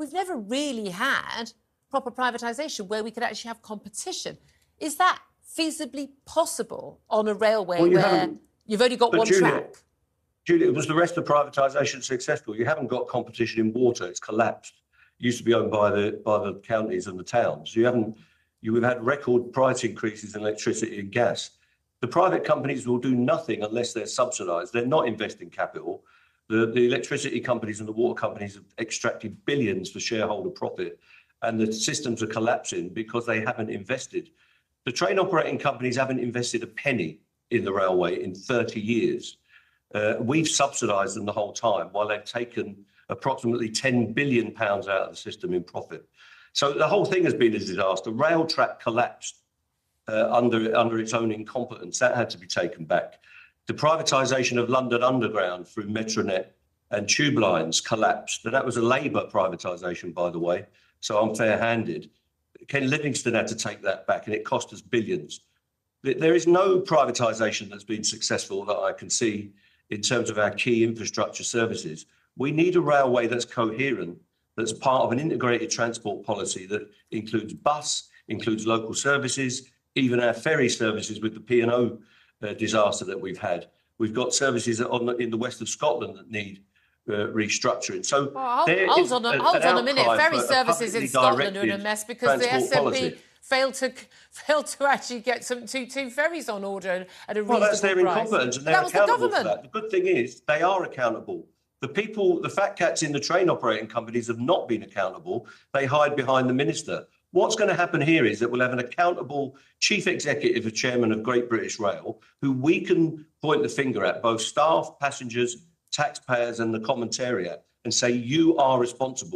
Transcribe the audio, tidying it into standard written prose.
we've never really had proper privatisation where we could actually have competition. Is that feasibly possible on a railway where you've only got one track? Julia, was the rest of privatisation successful? You haven't got competition in water. It's collapsed. It used to be owned by the counties and the towns. We've had record price increases in electricity and gas. The private companies will do nothing unless they're subsidised. They're not investing capital. The electricity companies and the water companies have extracted billions for shareholder profit, and the systems are collapsing because they haven't invested. The train operating companies haven't invested a penny in the railway in 30 years. We've subsidised them the whole time while they've taken approximately £10 billion out of the system in profit. So the whole thing has been a disaster. Rail track collapsed under its own incompetence. That had to be taken back. The privatisation of London Underground through Metronet and tube lines collapsed. And that was a Labour privatisation, by the way, so I'm fair-handed. Ken Livingstone had to take that back, and it cost us billions. There is no privatisation that's been successful that I can see in terms of our key infrastructure services. We need a railway that's coherent, that's part of an integrated transport policy that includes bus, includes local services, even our ferry services with the P&O disaster that we've had. We've got services in the west of Scotland that need restructuring. So hold on a minute. Ferry services in Scotland are in a mess because the SNP failed to actually get two ferries on order at a reasonable price. Well, that's their incompetence, and they're accountable for that. The good thing is they are accountable. The fat cats in the train operating companies have not been accountable. They hide behind the minister. What's going to happen here is that we'll have an accountable chief executive or chairman of Great British Rail who we can point the finger at, both staff, passengers, taxpayers and the commentariat, and say, you are responsible.